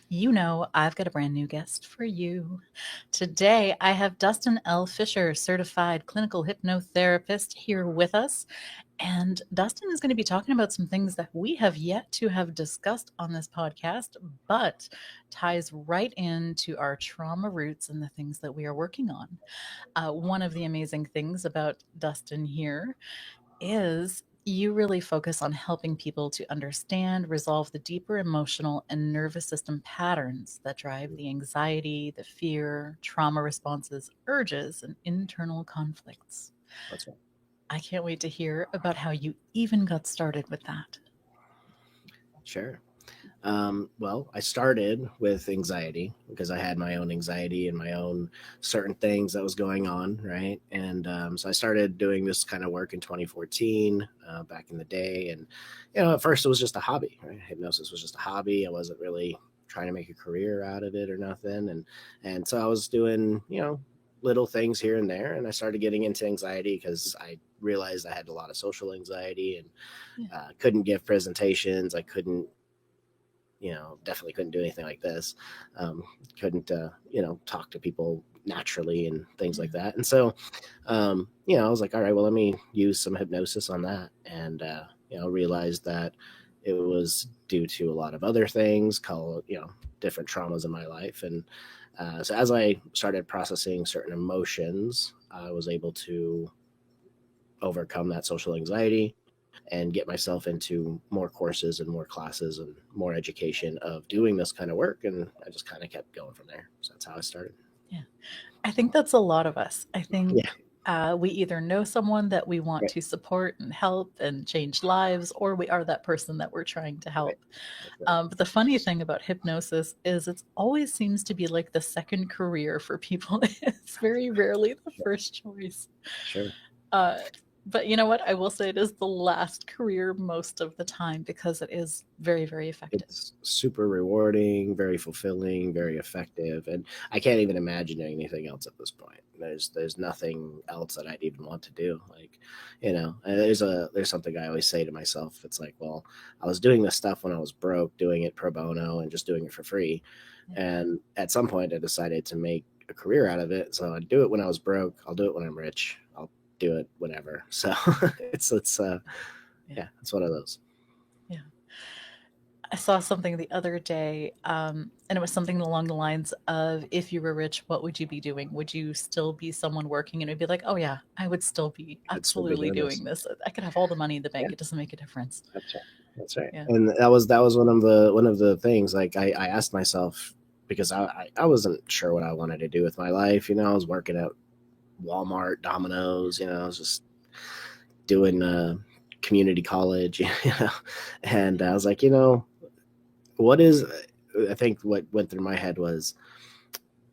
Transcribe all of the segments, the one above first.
You know, I've got a brand new guest for you. Today, I have Dustin L. Fisher, certified clinical hypnotherapist, here with us. And Dustin is going to be talking about some things that we have yet to have discussed on this podcast, but ties right into our trauma roots and the things that we are working on. One of the amazing things about Dustin here is you really focus on helping people to understand, resolve the deeper emotional and nervous system patterns that drive the anxiety, the fear, trauma responses, urges, and internal conflicts. That's right. I can't wait to hear about how you even got started with that. Sure. Well, I started with anxiety because I had my own anxiety and my own certain things that was going on, right? And so I started doing this kind of work in 2014, back in the day. And, at first it was just a hobby, right? Hypnosis was just a hobby. I wasn't really trying to make a career out of it or nothing. And so I was doing, little things here and there. And I started getting into anxiety because I realized I had a lot of social anxiety and Yeah. couldn't give presentations. I couldn't, definitely couldn't do anything like this. Couldn't, talk to people naturally and things like that. And so, I was like, all right, well, let me use some hypnosis on that. And, realized that it was due to a lot of other things, called, different traumas in my life. And so as I started processing certain emotions, I was able to overcome that social anxiety and get myself into more courses and more classes and more education of doing this kind of work. And I just kind of kept going from there. So that's how I started. Yeah. I think that's a lot of us. I Yeah. think we either know someone that we want Right. to support and help and change lives, or we are that person that we're trying to Right. help. That's right. But the funny thing about hypnosis is it always seems to be like the second career for people. It's very rarely the Sure. first choice. Sure. Uh, but you know what? I will say it is the last career most of the time because it is very, very effective. It's super rewarding, very fulfilling, very effective, and I can't even imagine doing anything else at this point. There's nothing else that I'd even want to do. Like, there's something I always say to myself. It's like, well, I was doing this stuff when I was broke, doing it pro bono and just doing it for free, Yeah. and at some point I decided to make a career out of it. So I'd do it when I was broke. I'll do it when I'm rich. I'll do it whenever. So Yeah. yeah, it's one of those. Yeah. I saw something the other day, and it was something along the lines of, if you were rich, what would you be doing? Would you still be someone working? And it'd be like, oh, yeah, I would still be I'd still be absolutely doing this. doing this. I could have all the money in the Yeah. bank. It doesn't make a difference. That's right. That's right. Yeah. And that was one of the things. Like I asked myself because I wasn't sure what I wanted to do with my life. I was working at Walmart, Domino's. I was just doing community college. And I was like, what is? I think what went through my head was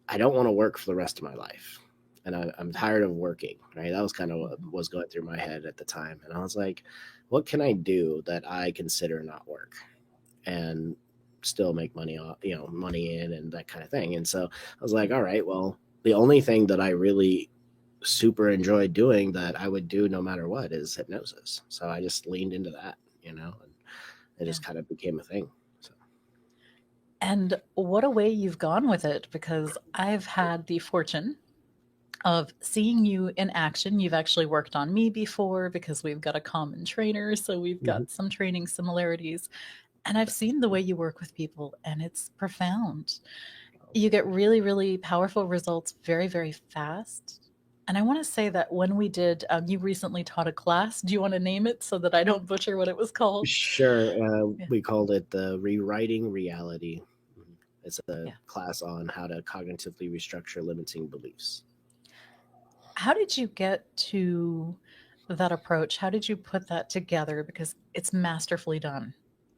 I don't want to work for the rest of my life. And I'm tired of working, right? That was kind of what Mhm. was going through my head at the time. And I was like, what can I do that I consider not work and still make money off, money in and that kind of thing. And so I was like, all right, well, the only thing that I really super enjoy doing that I would do no matter what is hypnosis. So I just leaned into that, and it Yeah. just kind of became a thing. So And what a way you've gone with it, because I've had the fortune of seeing you in action. You've actually worked on me before because we've got a common trainer. So we've mhm. got some training similarities. And I've seen the way you work with people, and it's profound. You get really, really powerful results very, very fast. And I want to say that when we did, you recently taught a class. Do you want to name it so that I don't butcher what it was called? Sure. Yeah. We called it the rewriting reality. Mhm. It's a Yeah. class on how to cognitively restructure limiting beliefs. How did you get to that approach? How did you put that together? Because it's masterfully done.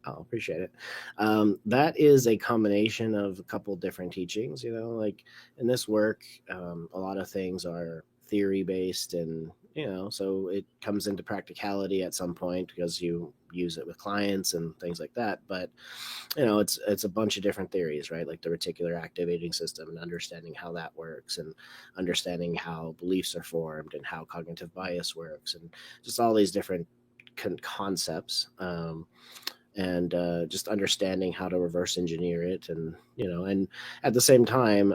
I'll appreciate it. That is a combination of a couple different teachings. Like in this work, a lot of things are theory based, and so it comes into practicality at some point because you use it with clients and things like that. But it's a bunch of different theories, right? Like the reticular activating system and understanding how that works, and understanding how beliefs are formed and how cognitive bias works, and just all these different concepts. and just understanding how to reverse engineer it, and and at the same time,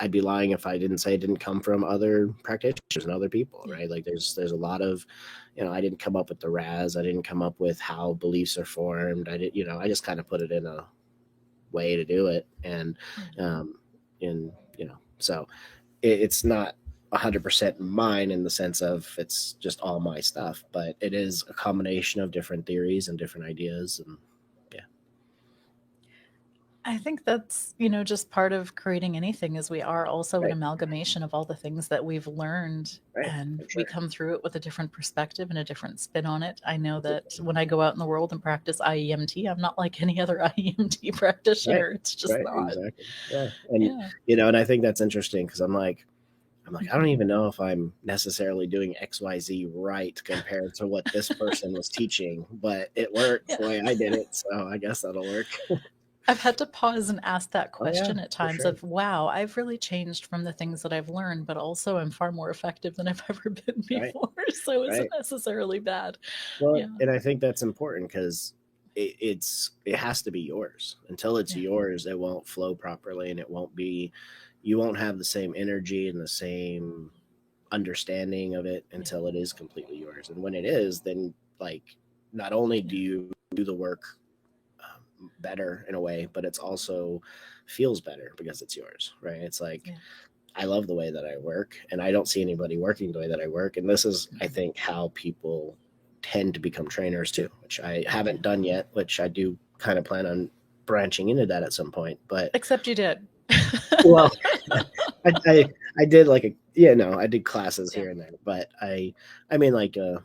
I'd be lying if I didn't say it didn't come from other practitioners and other people, Yeah. right? Like there's a lot of, I didn't come up with the RAS, I didn't come up with how beliefs are formed. I just kind of put it in a way to do it, Yeah. um, and so it's not 100% mine in the sense of it's just all my stuff, but it is a combination of different theories and different ideas, and yeah, I think that's, just part of creating anything is we are also an right, amalgamation of all the things that we've learned, right, and for we sure. come through it with a different perspective and a different spin on it. I know that Absolutely. when I go out in the world and practice IEMT, I'm not like any other IEMT Right, practitioner. It's just right, not. exactly. Yeah, and Yeah. and I think that's interesting because I'm like, I don't Mhm. even know if I'm necessarily doing XYZ right compared to what this person was teaching, but it worked Yeah. the way I did it, so I guess that'll work. I've had to pause and ask that Oh yeah, question at for times sure. of, wow, I've really changed from the things that I've learned, but also I'm far more effective than I've ever been Right, before. So is it right. necessarily bad? Well, Yeah. and I think that's important because it has to be yours. Until it's Yeah. yours, it won't flow properly, and you won't have the same energy and the same understanding of it Yeah. until it is completely yours. And when it is, then like not only Yeah. do you do the work better in a way, but it's also feels better because it's yours, right? It's like Yeah. I love the way that I work, and I don't see anybody working the way that I work. And this is, I Mhm. think, how people tend to become trainers too, which I haven't Yeah. done yet, which I do kind of plan on branching into that at some point. But Except you did. well, I did like I did classes Yeah. here and there, but I mean like a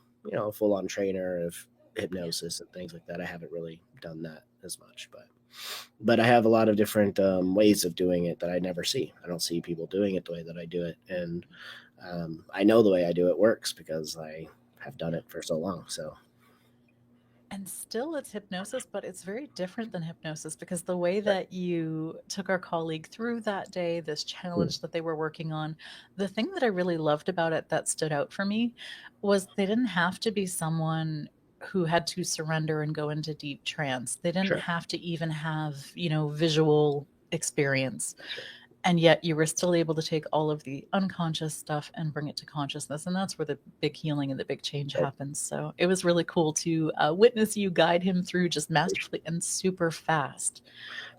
full on trainer of Yeah. hypnosis and things like that. I haven't really done that as much, but I have a lot of different ways of doing it that I never see. I don't see people doing it the way that I do it, and I know the way I do it works because I have done Yeah. it for so long. So And still it's hypnosis, but it's very different than hypnosis because the way right. that you took our colleague through that day, this Hmm. challenge that they were working on, the thing that I really loved about it that stood out for me was they didn't have to be someone who had to surrender and go into deep trance. They didn't Sure, have to even have, visual experience. sure, And yet you were still able to take all of the unconscious stuff and bring it to consciousness, and that's where the big healing and the big change right. happens. So it was really cool to witness you guide him through just For sure. masterfully and super fast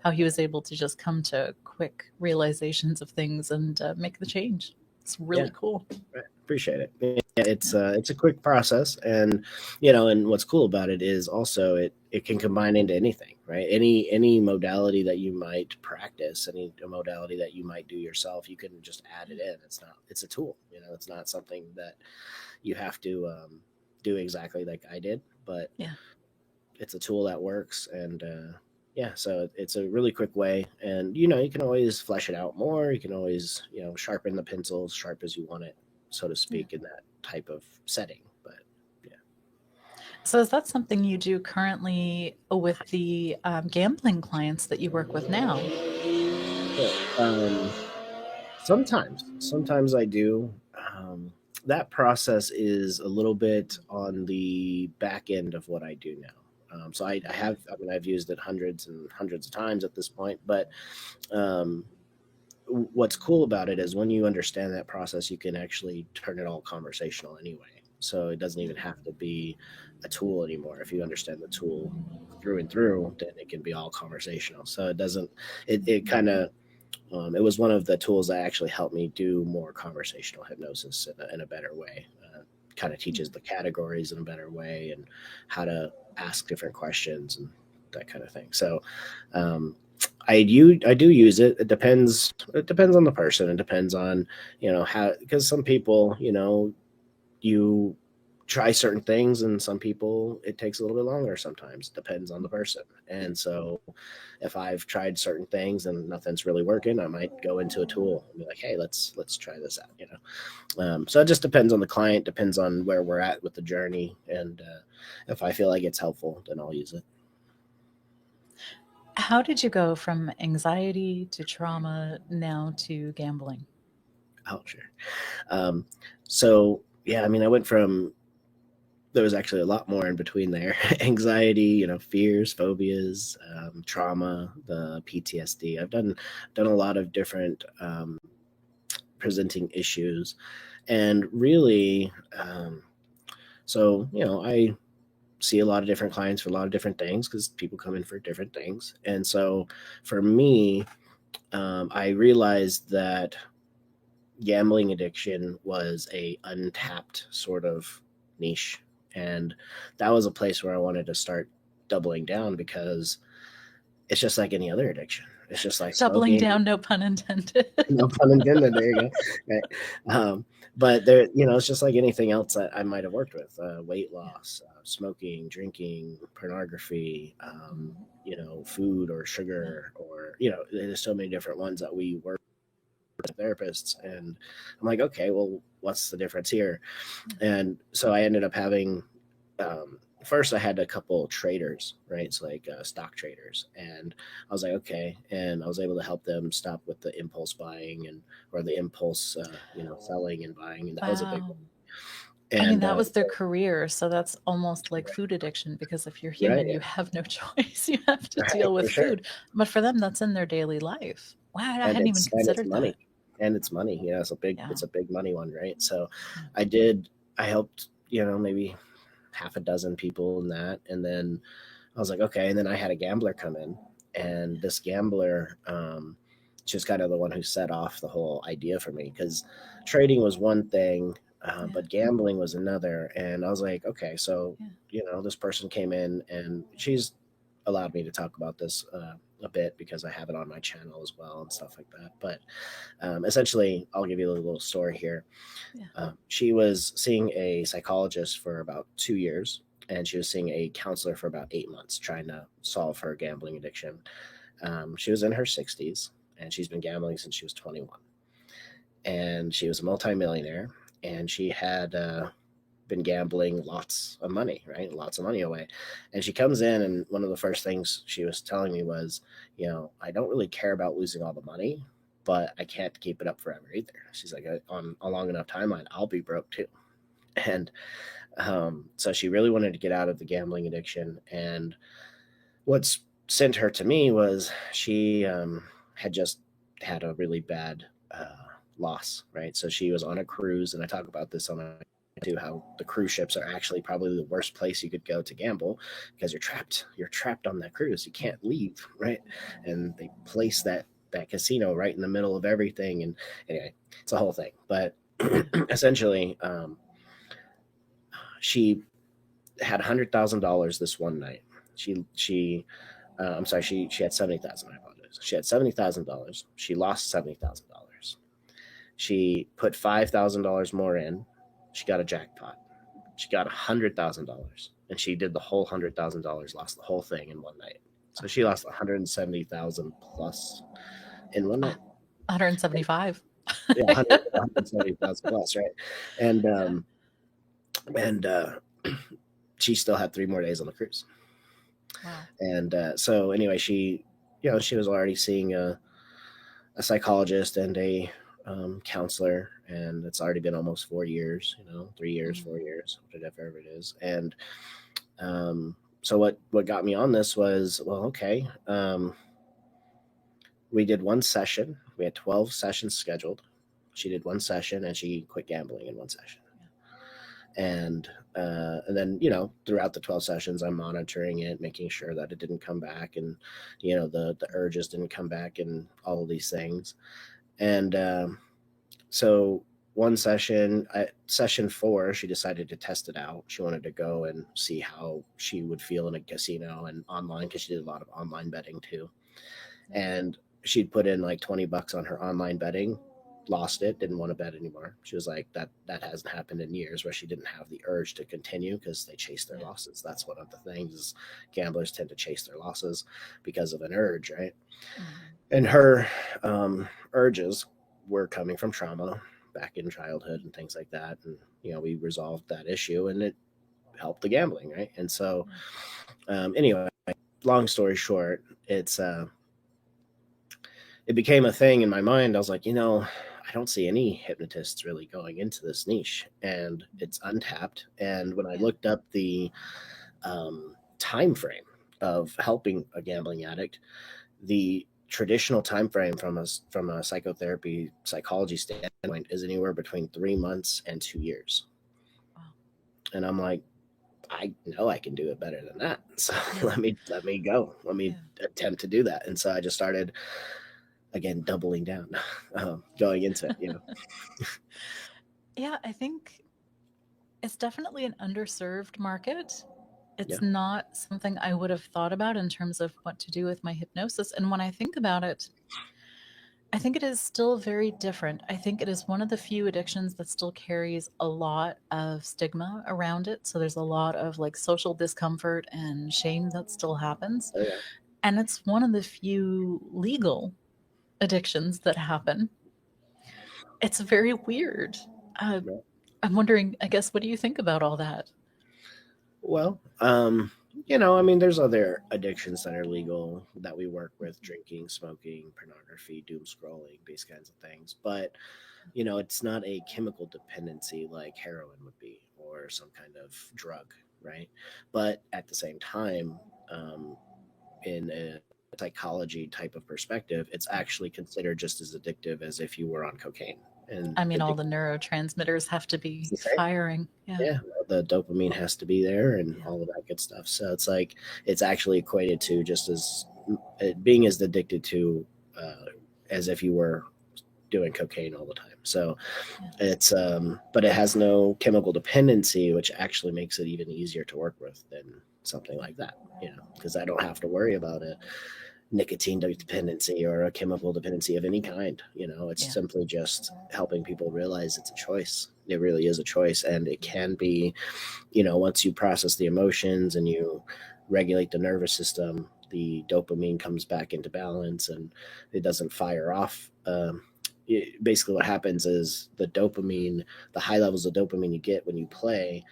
how he was able to just come to quick realizations of things and make the change. It's Yeah. really cool. Right. Appreciate it. Yeah, it's Yeah. it's a quick process, and and what's cool about it is also it can combine into anything, right? Any modality that you might practice, any modality that you might do yourself, you can just add it in. It's a tool. It's not something that you have to do exactly like I did, but Yeah. it's a tool that works, and yeah, so it's a really quick way, and you can always flesh it out more. You can always sharpen the pencil as sharp as you want it, so to Yeah. speak, in that type of setting. But yeah. So is that something you do currently with the gambling clients that you work with now? So, sometimes I do. That process is a little bit on the back end of what I do now. So I Okay. have, I mean, I've used it hundreds and hundreds of times at this point, but um, what's cool about it is when you understand that process, you can actually turn it all conversational anyway. So it doesn't Yeah. even have to be a tool anymore. If you understand the tool through and through, then it can be all conversational. So it doesn't, it Mhm. kind of, it was one of the tools that actually helped me do more conversational hypnosis in a better way. Kind of Yeah. teaches the categories in a better way and how to ask different questions and that kind of thing. So, um, I do use it. It depends on the person. It depends on how, because some people you try certain things, and some people it takes a little bit longer. Sometimes it depends on the person. And so if I've tried certain things and nothing's really working, I might go into a tool and be like, hey, let's try this out. So it just depends on the client, depends on where we're at with the journey, and if I feel like it's helpful, then I'll use it. How did you go from anxiety to trauma now to gambling? Oh, sure. Um, so yeah, I mean, I went from there was actually a lot more in between there. Anxiety, fears, phobias, trauma, the PTSD. I've done a lot of different presenting issues, and really, so I see a lot of different clients for a lot of different things because people come in for different things. And so for me, I realized that gambling addiction was a untapped sort of niche, and that was a place where I wanted to start doubling down, because it's just like any other addiction. It's just like Doubling smoking. down, no pun intended. No pun intended. There you go. Right. But there, it's just like anything else that I might have worked with: weight Yeah. loss, smoking, drinking, pornography, food or Yeah. sugar, or there's so many different ones that we work with therapists. And I'm like, okay, well, what's the difference here? And so I ended up having, first I had a couple traders, right? It's like stock traders. And I was like, okay. And I was able to help them stop with the impulse buying, or the impulse, selling and buying. And that was a big Wow. one. I mean, And that was their career, so that's almost like food addiction because if you're right, human, yeah, you have no choice. You have to right, deal for with sure. food. But for them, that's in their daily life. Wow, I And hadn't even it's considered money. that. And it's money. Yeah. It's a big money one, right? So Yeah. I helped, maybe half a dozen people in that. And then I was like, okay. And then I had a gambler come in, and this gambler, she was kind of the one who set off the whole idea for me, because trading was one thing, Yeah. but gambling was another. And I was like, okay, so, Yeah. this person came in, and she's allowed me to talk about this a bit because I have it on my channel as well and stuff like that. But essentially, I'll give you a little story here. Yeah. She was seeing a psychologist for about 2 years, and she was seeing a counselor for about 8 months, trying to solve her gambling addiction. She was in her 60s, and she's been gambling since she was 21. And she was a multimillionaire, and she had been gambling lots of money, right? Lots of money away. And she comes in, and one of the first things she was telling me was, I don't really care about losing all the money, but I can't keep it up forever either. She's like, on a long enough timeline, I'll be broke too. And so she really wanted to get out of the gambling addiction. And what's sent her to me was she had just had a really bad loss, right? So she was on a cruise, and I talk about this on a to how the cruise ships are actually probably the worst place you could go to gamble, because you're trapped on that cruise, you can't leave, right? And they place that casino right in the middle of everything. And anyway, it's a whole thing. But Yeah. essentially, she had $100,000 this one night. I'm sorry, she had 70,000. I apologize. She had $70,000. She lost $70,000. She put $5,000 more in. She got a jackpot. She got $100,000, and she did the whole $100,000. Lost the whole thing in one night. So she lost 170,000 plus in one night. 175. Yeah, 170,000 plus, right? And Yeah. and she still had 3 more days on the cruise. Wow. And so anyway, she was already seeing a psychologist and a counselor, and it's already been almost 4 years, 3 years, Mm. 4 years, whatever it is. And so what got me on this was, well, okay, we did one session. We had 12 sessions scheduled. She did one session, and she quit gambling in one session. And then throughout the 12 sessions, I'm monitoring it, making sure that it didn't come back, and the urges didn't come back, and all of these things. And so one session, session 4, she decided to test it out. She wanted to go and see how she would feel in a casino and online, because she did a lot of online betting too. Yeah. And she'd put in like $20 on her online betting, lost it, didn't want to bet anymore. She was like, that hasn't happened in years, where she didn't have the urge to continue, because they chase their Yeah. losses. That's one of the things, is gamblers tend to chase their losses because of an urge, right? Mhm. And her urges were coming from trauma back in childhood and things like that. And we resolved that issue, and it helped the gambling, right? And so Yeah. anyway, long story short, it became a thing in my mind. I was like, I don't see any hypnotists really going into this niche, and it's untapped. And when I Yeah. looked up the time frame of helping a gambling addict, the traditional time frame from a psychotherapy psychology standpoint is anywhere between 3 months and 2 years. Wow. And I'm like, I know I can do it better than that. So Yeah. let me go. Let me Yeah. attempt to do that. And so I just started again doubling down, going into it. Yeah, I think it's definitely an underserved market. Yeah, It's not something I would have thought about in terms of what to do with my hypnosis. And when I think about it, I think it is still very different. I think it is one of the few addictions that still carries a lot of stigma around it. So there's a lot of like social discomfort and shame that still happens. oh yeah, And it's one of the few legal addictions that happen. It's very weird. Uh, yeah. I'm wondering, I guess, what do you think about all that? Well, I mean, there's other addictions that are legal that we work with: drinking, smoking, pornography, doom scrolling, these kinds of things. But it's not a chemical dependency like heroin would be, or some kind of drug, right? But at the same time, um, in a psychology type of perspective, it's actually considered just as addictive as if you were on cocaine. And I mean, all addiction the neurotransmitters have to is be the same. firing. Yeah. Yeah, the dopamine has to be there and Yeah. all of that good stuff. So it's like it's actually equated to just as being as addicted to uh, as if you were doing cocaine all the time. So Yeah. it's but it has no chemical dependency, which actually makes it even easier to work with than something like that. Because I don't have to worry about it nicotine dependency or a chemical dependency of any kind. It's Yeah. simply just helping people realize it's a choice. It really is a choice. And it can be, once you process the emotions and you regulate the nervous system, the dopamine comes back into balance and it doesn't fire off. Basically, what happens is the high levels of dopamine you get when you play,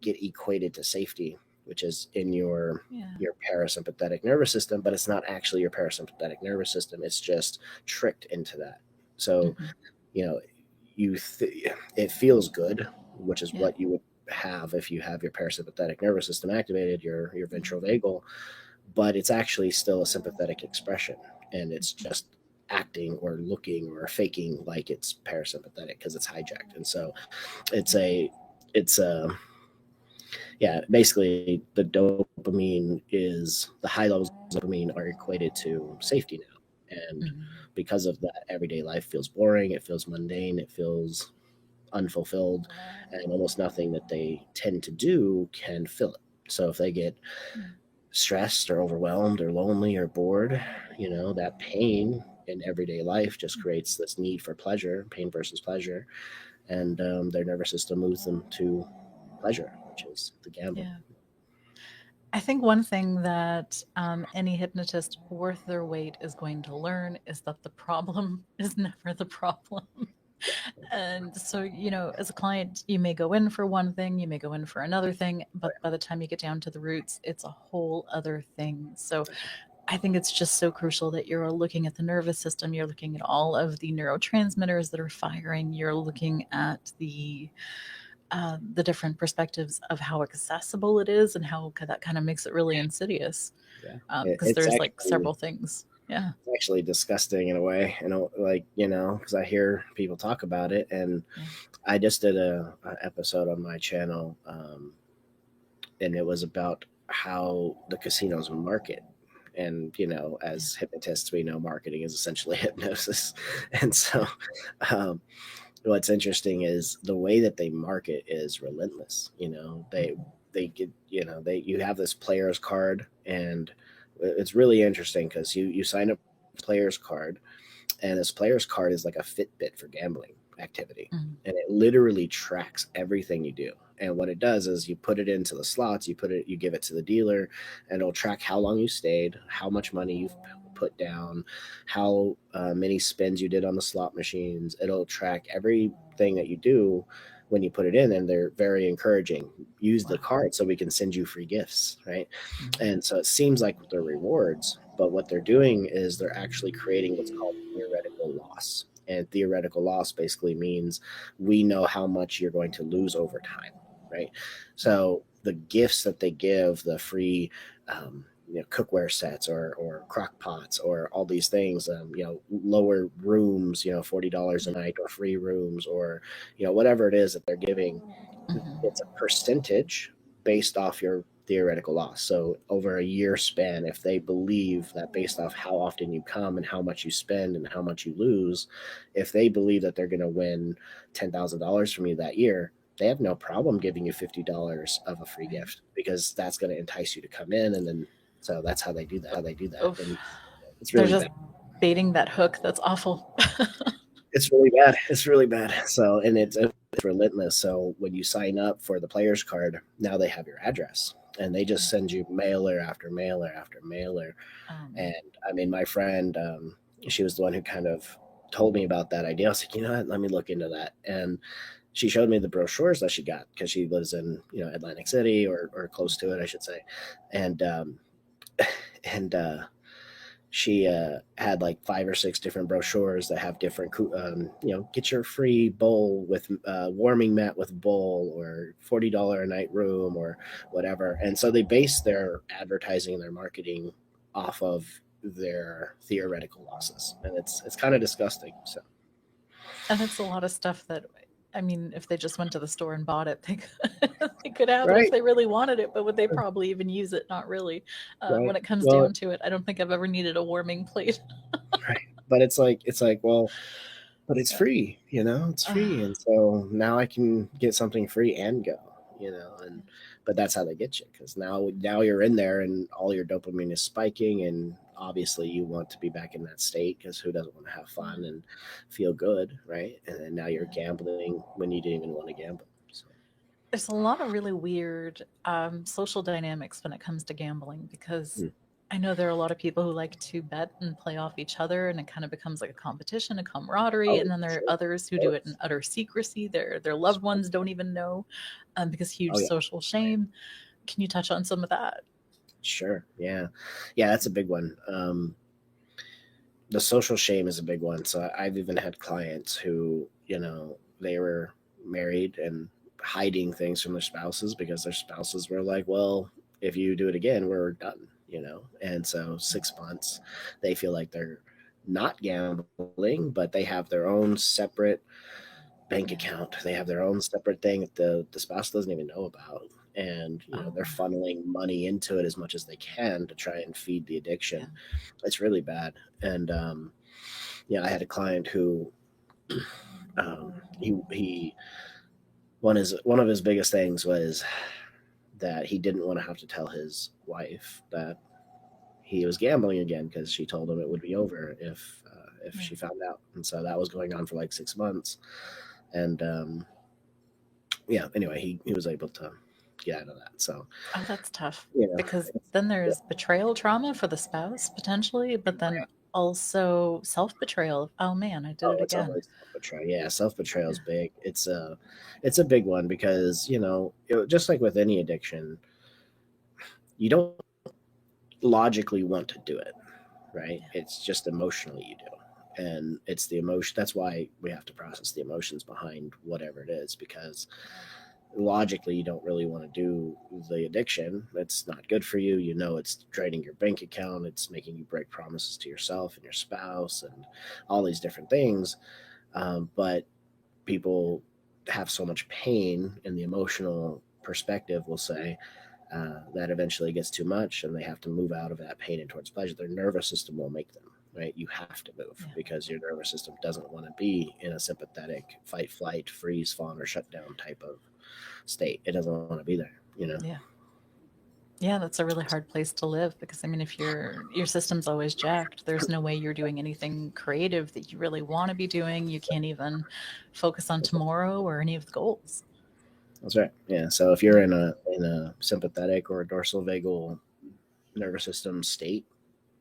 get equated to safety, which is in Yeah. your parasympathetic nervous system, but it's not actually your parasympathetic nervous system. It's just tricked into that. So, Hmm. you know, it feels good, which is Yeah. what you would have if you have your parasympathetic nervous system activated, your ventral Hmm. vagal, but it's actually still a sympathetic expression, and it's just acting or looking or faking like it's parasympathetic because it's hijacked. And so it's a it's a yeah, basically the high levels of dopamine are equated to safety now. And Hmm. because of that, everyday life feels boring, it feels mundane, it feels unfulfilled, and almost nothing that they tend to do can fill it. So if they get Yeah. stressed or overwhelmed or lonely or bored, that pain in everyday life just creates this need for pleasure, pain versus pleasure, and their nervous system moves them to pleasure, which is the gambling. Yeah. I think one thing that any hypnotist worth their weight is going to learn is that the problem is never the problem. And so, as a client, you may go in for one thing, you may go in for another thing, but by the time you get down to the roots, it's a whole other thing. So I think it's just so crucial that you're looking at the nervous system, you're looking at all of the neurotransmitters that are firing, you're looking at the different perspectives of how accessible it is and how that kind of makes it really insidious Yeah, because there's like several things. Yeah. it's actually disgusting in a way, like because I hear people talk about it, and Yeah. I just did a episode on my channel, and it was about how the casinos market. And Yeah. as hypnotists, we know marketing is essentially hypnosis, and so Yeah. um, what's interesting is the way that they market is relentless. Mhm. They get you have this player's card, and it's really interesting because you sign up for player's card, and this player's card is like a Fitbit for gambling activity, Mhm. and it literally tracks everything you do. And what it does is you put it into the slots, you give it to the dealer, and it'll track how long you stayed, how much money you've put down, how many spins you did on the slot machines. It'll track everything that you do when you put it in, and they're very encouraging. Use the Wow. card so we can send you free gifts, right? Mhm. And so it seems like they're rewards, but what they're doing is they're actually creating what's called theoretical loss. And theoretical loss basically means we know how much you're going to lose over time, right? So the gifts that they give, the free cookware sets or crock pots or all these things, lower rooms, $40 a night or free rooms or whatever it is that they're giving, Mhm. it's a percentage based off your theoretical loss. So over a year span, if they believe that based off how often you come and how much you spend and how much you lose, if they believe that they're going to win $10,000 from you that year, they have no problem giving you $50 of a free Right. gift because that's going to entice you to come in. And then, so that's how they do that. Oof. And it's They're really just bad. baiting that hook. That's awful. It's really bad. It's really bad. So, and it's relentless. So when you sign up for the player's card, now they have your address and they just send you mailer after mailer after mailer. Oh, man. And I mean, my friend, she was the one who kind of told me about that idea. I was like, you know what, let me look into that. And she showed me the brochures that she got because she lives in, Atlantic City or close to it, I should say. And, and, she had like 5 or 6 different brochures that have different, get your free bowl with warming mat with bowl or $40 a night room or whatever. And so they base their advertising and their marketing off of their theoretical losses, and it's kind of disgusting. So And it's a lot of stuff that, I mean, if they just went to the store and bought it, they could, they could have it if right, they really wanted it, but would they probably even use it? Not really. When right. it comes Well, down to it, I don't think I've ever needed a warming plate. right. But it's like, well, but it's Yeah. free, it's free. And so now I can get something free and go, and but that's how they get you because now you're in there and all your dopamine is spiking, and obviously you want to be back in that state because who doesn't want to have Yeah. fun and feel good, right? And then now you're Yeah. gambling when you didn't even want to gamble. So There's a lot of really weird social dynamics when it comes to gambling because mm. I know there are a lot of people who like to bet and play off each other, and it kind of becomes like a competition, a camaraderie. And Oh, then there are sure, others of who do it in course. utter secrecy. Their loved ones don't even know because Oh huge yeah. social shame. Can you touch on some of that? Sure. Yeah. Yeah, that's a big one. The social shame is a big one. So I've even had clients who, they were married and hiding things from their spouses because their spouses were like, well, if you do it again, we're done, And so 6 months, they feel like they're not gambling, but they have their own separate bank Yeah. account. They have their own separate thing that the spouse doesn't even know about. And, Oh, they're funneling money into it as much as they can to try and feed the yeah. addiction. It's really bad. And I had a client who he one of his biggest things was that he didn't want to have to tell his wife that he was gambling again because she told him it would be over if Yeah. she found out. And so that was going on for like 6 months. And yeah, anyway, he was able to get out of that. So Oh, that's tough you know, because it's, then yeah, there's betrayal trauma for the spouse potentially, but then also self betrayal. Oh man, I did it oh, it's again. always self betrayal. Yeah, self betrayal is Yeah. big. It's a big one because just like with any addiction, you don't logically want to do it, right? Yeah. It's just emotionally you do. And it's the emotion. That's why we have to process the emotions behind whatever it is, because logically you don't really want to do the addiction. It's not good for you. It's draining your bank account. It's making you break promises to yourself and your spouse and all these different things. But people have so much pain in the emotional perspective, we'll say, that eventually gets too much and they have to move out of that pain and towards pleasure. Their nervous system will make them, right? You have to move Yeah. because your nervous system doesn't want to be in a sympathetic fight, flight, freeze, fawn, or shutdown type of state. It doesn't want to be there. Yeah. Yeah, that's a really hard place to live because I mean if your system's always jacked, there's no way you're doing anything creative that you really want to be doing. You can't even focus on That's right. tomorrow or any of the goals. That's right. Yeah. So if you're in a sympathetic or a dorsal vagal nervous system state,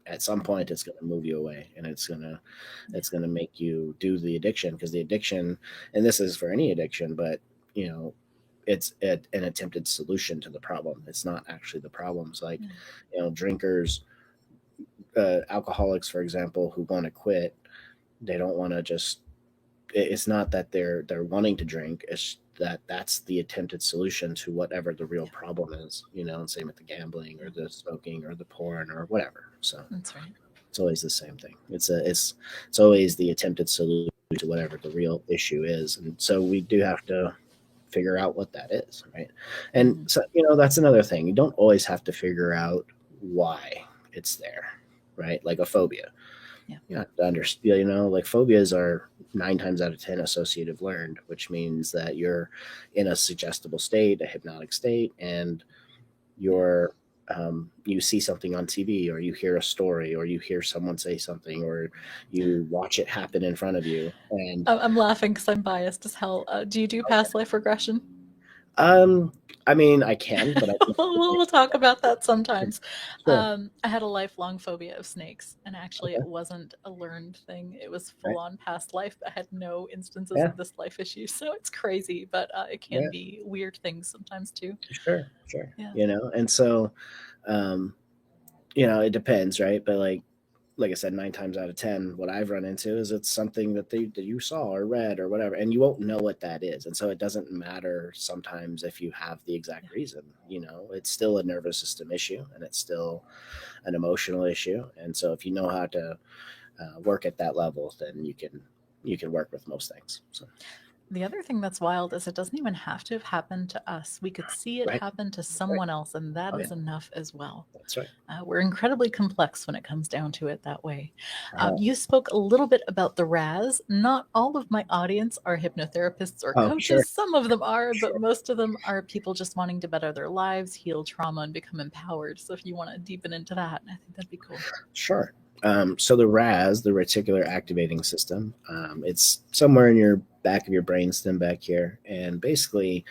at some point it's going to move you away and Yeah. it's going to make you do the addiction because the addiction, and this is for any addiction, but you know it's an attempted solution to the problem. It's not actually the problem. It's like Yeah. drinkers, alcoholics for example, who want to quit, they don't want to just it's not that they're wanting to drink. It's that that's the attempted solution to whatever the real Yeah, problem is. And same with the gambling or yeah, the smoking or the porn or whatever. So that's right. it's always the same thing. It's always the attempted solution to whatever the real issue is, and so we do have to figure out what that is, right? And Mhm. so that's another thing. You don't always have to figure out why it's there, right? Like a phobia. Yeah. Like phobias are 9 times out of 10 associative learned, which means that you're in a suggestible state, a hypnotic state, and Yeah. you're you see something on TV, or you hear a story, or you hear someone say something, or you watch it happen in front of you. And I'm laughing because I'm biased as hell. Do you do past life regression? um, I mean, I can, but I think We'll talk about that sometimes. sure, I had a lifelong phobia of snakes, and actually, it okay, wasn't a learned thing. It was full right, on past life. I had no instances yeah, of this life issue, so it's crazy, but it can yeah, be weird things sometimes too. sure, sure, Yeah. and so um, it depends, right? But like I said, 9 times out of 10, what I've run into is it's something that you saw or read or whatever, and you won't know what that is. And so it doesn't matter sometimes if you have the exact Yeah. reason. It's still a nervous system issue, and it's still an emotional issue. And so if you know how to work at that level, then you can work with most things. So The other thing that's wild is it doesn't even have to have happened to us. We could see it right, happen to right, someone else, and that oh yeah, is enough as well. that's right. We're incredibly complex when it comes down to it that way. Uh-huh. You spoke a little bit about the RAS. Not all of my audience are hypnotherapists or Oh sure, coaches. Some of them are, but sure. most of them are people just wanting to better their lives, heal trauma, and become empowered. So if you want to deepen into that, I think that'd be cool. Sure. So the RAS, the reticular activating system, it's somewhere in your back of your brainstem back here, and basically,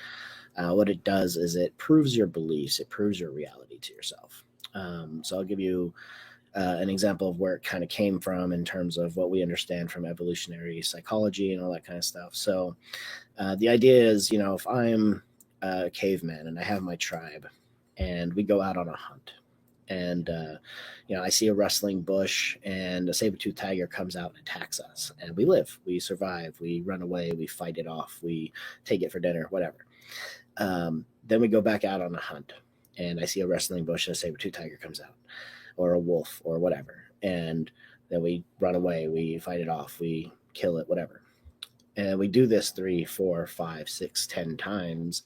what it does is it proves your beliefs, it proves your reality to yourself. So I'll give you an example of where it kind of came from in terms of what we understand from evolutionary psychology and all that kind of stuff. So the idea is, if I'm a caveman and I have my tribe, and we go out on a hunt, and I see a rustling bush, and a saber-toothed tiger comes out and attacks us, and we live, we survive, we run away, we fight it off, we take it for dinner, whatever. Then we go back out on a hunt, and I see a rustling bush, and a saber-toothed tiger comes out, or a wolf, or whatever, and then we run away, we fight it off, we kill it, whatever. And we do this 3, 4, 5, 6, 10 times.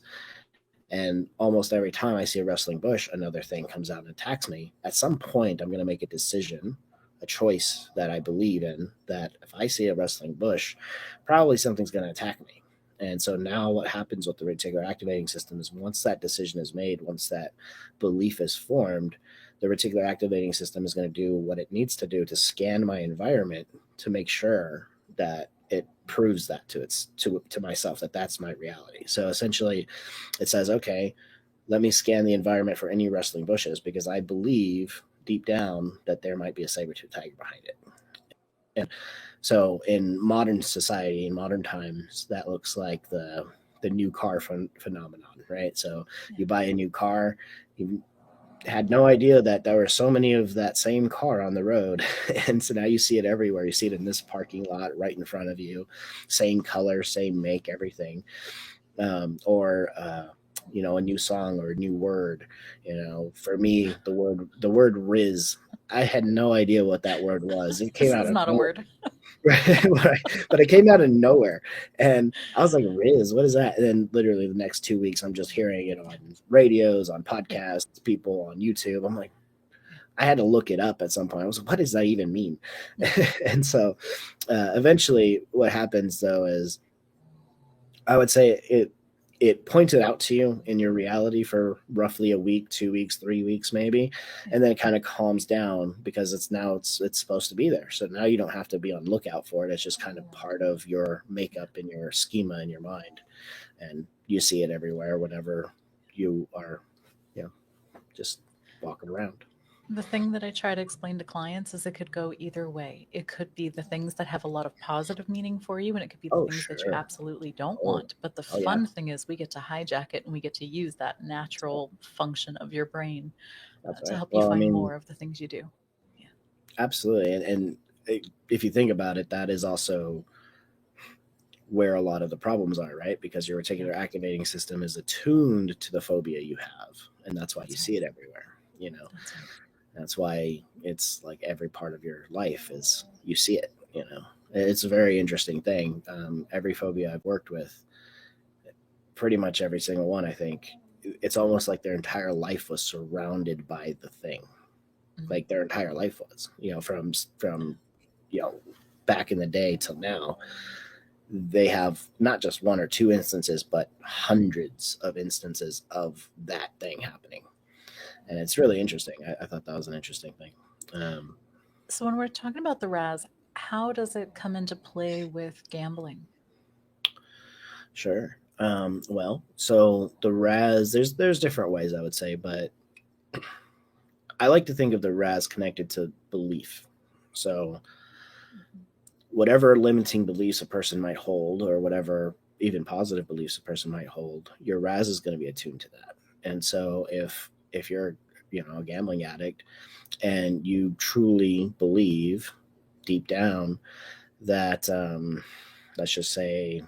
And almost every time I see a rustling bush, another thing comes out and attacks me. At some point, I'm going to make a decision, a choice that I believe in, that if I see a rustling bush, probably something's going to attack me. And so now what happens with the reticular activating system is, once that decision is made, once that belief is formed, the reticular activating system is going to do what it needs to do to scan my environment to make sure that it proves that to myself, that that's my reality. So essentially, it says, okay, let me scan the environment for any rustling bushes, because I believe deep down that there might be a saber-tooth tiger behind it. And so in modern society, in modern times, that looks like the new car phenomenon, right? So Yeah. you buy a new car, you had no idea that there were so many of that same car on the road. And so now you see it everywhere. You see it in this parking lot right in front of you, same color, same make, everything. Or a new song or a new word. For me, the word "riz," I had no idea what that word was. It came This out is of not a nowhere. word. But it came out of nowhere, and I was like, "Riz, what is that?" And then literally the next 2 weeks, I'm just hearing it on radios, on Yeah. podcasts, people on YouTube. I'm like, Yeah. I had to look it up at some point. I was like, "What does that even mean?" Yeah. And so, eventually, what happens though is, I would say it points it out to you in your reality for roughly a week, 2 weeks, 3 weeks, maybe, Yeah. and then it kind of calms down, because it's supposed to be there. So now you don't have to be on lookout for it. It's just kind of part of your makeup and your schema in your mind, and you see it everywhere whenever you are, you know, just walking around. The thing that I try to explain to clients is it could go either way. It could be the things that have a lot of positive meaning for you, and it could be the Oh things that you sure. absolutely don't Oh, want. But the oh yeah. fun thing is, we get to hijack it and we get to use that natural function of your brain That's to right. help you Well, I find mean, more of the things you do. Yeah. absolutely. And if you think about it, that is also where a lot of the problems are, right? Because your Yeah, reticular activating system is attuned to the phobia you have, and that's why you that's right. see it everywhere. That's right. That's why it's like every part of your life is you see it. It's a very interesting thing. Every phobia I've worked with, pretty much every single one, I think, it's almost like their entire life was surrounded by the thing. Mhm. Like their entire life was, from you know back in the day till now. They have not just one or two instances, but hundreds of instances of that thing happening, and it's really interesting. I thought that was an interesting thing. Um, So when we're talking about the RAS, how does it come into play with gambling? sure. Well, so the RAS, there's different ways I would say, but I like to think of the RAS connected to belief. So Mhm. whatever limiting beliefs a person might hold, or whatever even positive beliefs a person might hold, your RAS is going to be attuned to that. And so if you're a gambling addict and you truly believe deep down that let's just say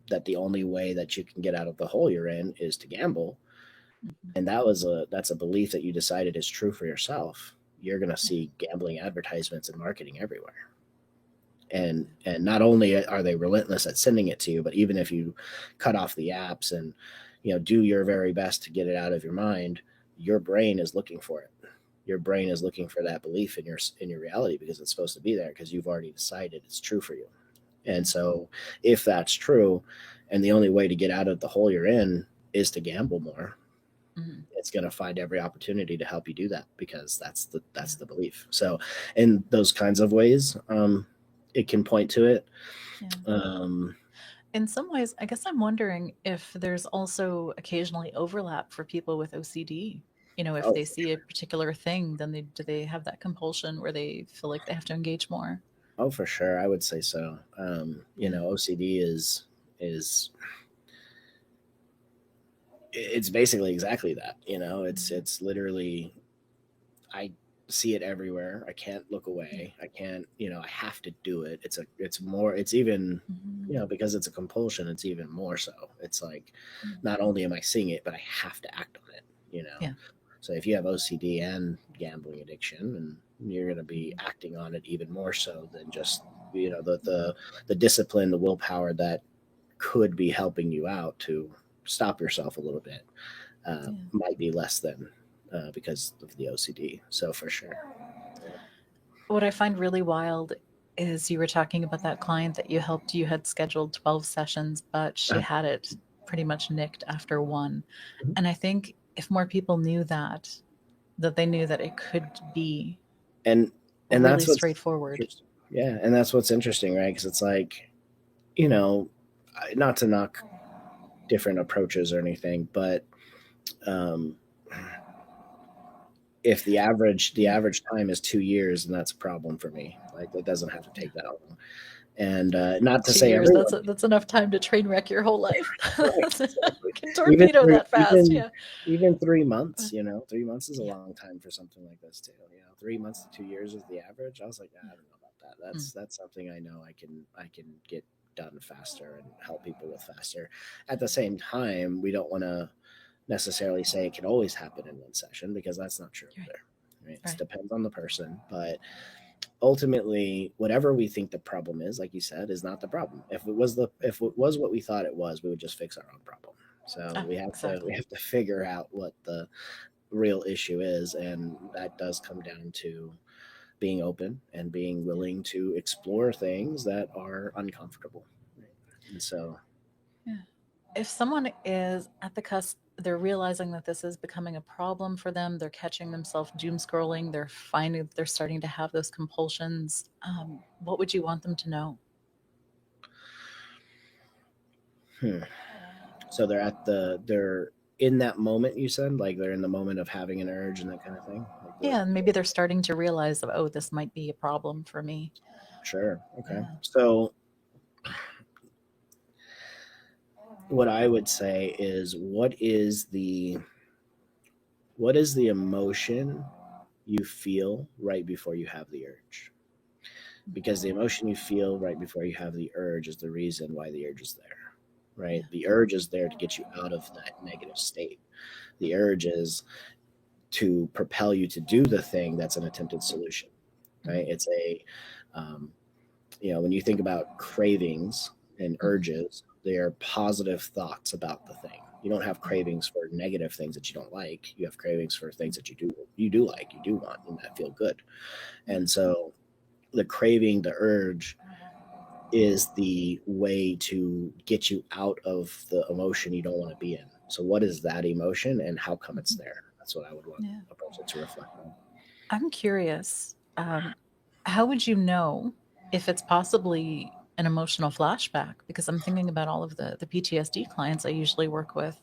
that the only way that you can get out of the hole you're in is to gamble, Mhm. and that's a belief that you decided is true for yourself, you're going to Yeah, see gambling advertisements and marketing everywhere. and yeah, and not only are they relentless at sending it to you, but even if you cut off the apps and do your very best to get it out of your mind, your brain is looking for it. Your brain is looking for that belief in your reality, because it's supposed to be there, because you've already decided it's true for you. And yeah. so if that's true, and the only way to get out of the hole you're in is to gamble more, Mhm. it's going to find every opportunity to help you do that, because Yeah, that's the belief. So in those kinds of ways, it can point to it. yeah. um, In some ways, I guess I'm wondering if there's also occasionally overlap for people with OCD. If oh they see a particular thing, then do they have that compulsion where they feel like they have to engage more? for sure, I would say so. Yeah. OCD is it's basically exactly that. Mhm. It's literally, I see it everywhere. I can't look Yeah. away. I can't, I have to do it. It's more, it's even, Mhm. because it's a compulsion, it's even more so. It's like, Mhm. not only am I seeing it, but I have to act on it. Yeah. So if you have OCD and gambling addiction, and you're going to be Mhm. acting on it even more so than just, the discipline, the willpower that could be helping you out to stop yourself a little bit, Yeah. might be less than, because of the OCD. So for sure. What I find really wild is you were talking about that client that you helped. You had scheduled 12 sessions, but she Uh, had it pretty much nicked after one. mhm. And I think if more people knew that they knew that it could be and and really that's what's straightforward. interesting. Yeah, and that's what's interesting, right? Because it's like, you know, not to knock different approaches or anything, but um, if the Yeah. average time is 2 years, then that's a problem for me. Like, it doesn't have to Yeah. take that long. And not to 2 say years, everyone, that's enough time to train wreck your whole life. right? Exactly. We can Even torpedo three, that fast, yeah. even three Uh, months. 3 months is a yeah. long time for something like this too. 3 months to 2 years is the average. I was like, "Ah, I don't know about that. Mm, That's something I know I can get done faster and help people with faster. At the same time, we don't want to necessarily say it can always happen in one session, because that's not true right, either. Right? It right. depends on the person, but ultimately, whatever we think the problem is, like you said, is not the problem. If it was what we thought it was, we would just fix our own problem. So Ah, we exactly. have to figure out what the real issue is, and that does come down to being open and being Yeah, willing to explore things that are uncomfortable. Right? And so, yeah. If someone is at the cusp, they're realizing that this is becoming a problem for them, they're catching themselves doom scrolling, they're finding that they're starting to have those compulsions, what would you want them to know? hmm. So they're in that moment. You said, like, they're in the moment of having an urge and that kind of thing. Like Yeah, and maybe they're starting to realize that, oh, this might be a problem for me. sure, okay. Yeah. So what I would say is, what is the emotion you feel right before you have the urge? because the emotion you feel right before you have the urge is the reason why the urge is there, right? Yeah. The urge is there to get you out of that negative state. The urge is to propel you to do the thing that's an attempted solution, right? Mhm. It's a, um, when you think about cravings and Mhm. urges, they are positive thoughts about the thing. You don't have Mhm. cravings for negative things that you don't like. You have cravings for things that you do like, you do want, and that feel good. Yeah. And so the craving, the urge, is the way to get you out of the emotion you don't want to be in. So, what is that emotion and how come it's Mhm. there? That's what I would want Yeah. a person to reflect on. I'm curious, how would you know if it's possibly an emotional flashback? Because I'm thinking about all of the PTSD clients I usually work with,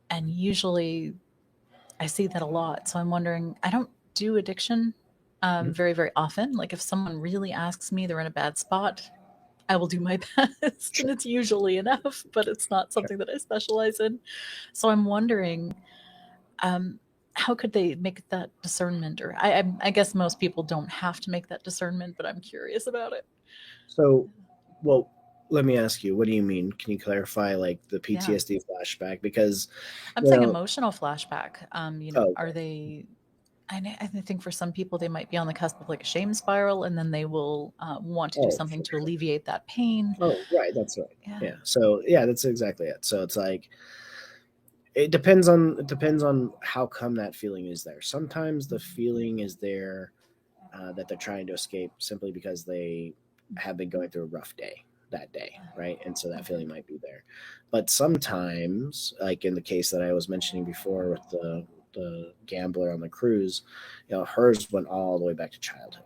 and usually I see that a lot. So I'm wondering, I don't do addiction Mhm. very, very often. Like if someone really asks me they're in a bad spot, I will do my best, and Sure, it's usually enough, but it's not sure. something that I specialize in. So I'm wondering, um, how could they make that discernment? Or I guess most people don't have to make that discernment, but I'm curious about it. So, well, let me ask you, what do you mean? Can you clarify like the Yeah, PTSD flashback? Because, I'm you saying know, emotional flashback. oh, Are they? I think for some people they might be on the cusp of like a shame spiral, and then they will want to do oh, something for to sure. alleviate that pain. Oh, right. That's right. Yeah. Yeah. So, yeah, that's exactly it. So it's like, it depends on how come that feeling is there. Sometimes the feeling is there that they're trying to escape simply because they have been going through a rough day that day, right? And so that Okay. feeling might be there. But sometimes, like in the case that I was mentioning before with the gambler on the cruise, hers went all the way back to childhood.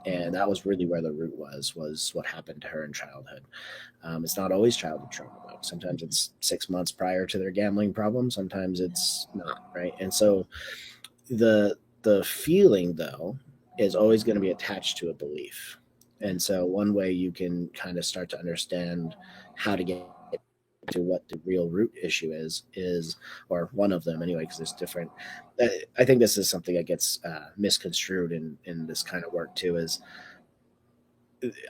And that was really where the root was what happened to her in childhood. It's not always childhood trauma, though. Sometimes Mhm. it's 6 months prior to their gambling problem. Sometimes it's not, right? And so the feeling, though, is always going to be attached to a belief. Yeah. And so one way you can kind of start to understand how to get to what the real root issue is, or one of them anyway, because there's different. I think this is something that gets misconstrued in this kind of work too. Is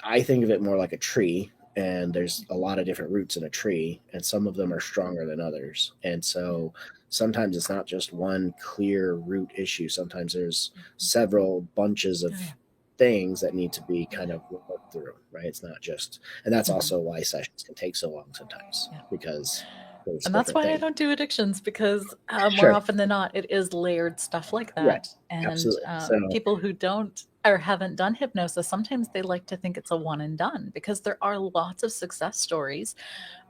I think of it more like a tree, and there's a lot of different roots in a tree, and some of them are stronger than others. And Yeah. so sometimes it's not just one clear root issue. Sometimes there's Mhm. several bunches Oh of yeah. things that need to be kind Yeah. of worked through, right? It's not just, and that's Mhm. also why sessions can take so long sometimes Yeah. because there's And that's different why I things. don't do addictions because more Sure. often than not, it is layered stuff like Right. that. And Absolutely. So, people who don't or haven't done hypnosis, sometimes they like to think it's a one and done because there are lots of success stories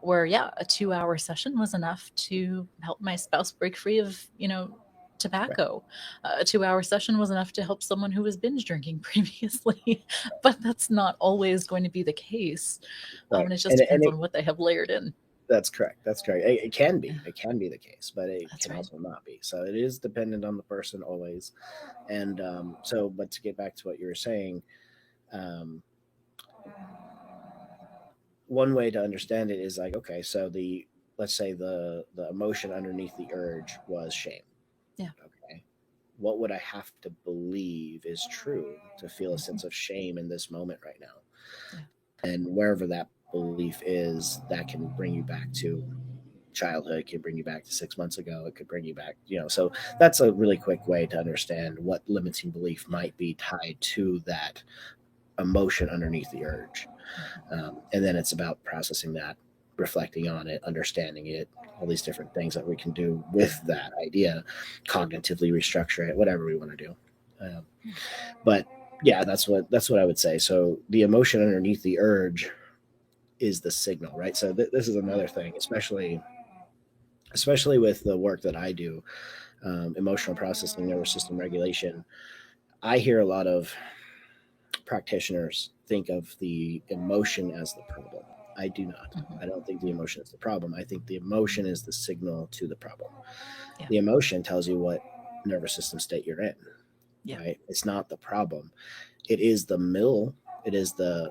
where, yeah, a 2 hour session was enough to help my spouse break free of, right. tobacco. A 2 hour session was enough to help someone who was binge drinking previously. But that's not always going to be the case. Right. And it just And depends it on what they have layered in. That's correct. That's correct. It can Yeah, be. It can be the case, but it that's can right. also not be. So it is dependent on the person always. And but to get back to what you were saying, um, one way to understand it is like, okay, so let's say the emotion underneath the urge was shame. Yeah. Okay, what would I have to believe is true to feel a Mhm. sense of shame in this moment right now? Yeah. And wherever that belief is, that can bring you back to childhood. It can bring you back to 6 months ago. It could bring you back, so that's a really quick way to understand what limiting belief Yeah. might be tied to that emotion underneath the urge. Mhm. And then it's about processing that, reflecting on it, understanding it, all these different things that we can do with Yeah. that idea, cognitively restructure it, whatever we want to do. Um, Yeah. but yeah, that's what I would say. So the emotion underneath the urge is the signal, right? So this is Yeah. another thing, especially with the work that I do, emotional processing, nervous system regulation. I hear a lot of practitioners think of the emotion as the problem. I do not. Mhm. I don't think the emotion is the problem. I think the emotion is the signal to the problem. Yeah. The emotion tells you what nervous system state you're in, Yeah. right? It's not the problem. It is the middle. It is the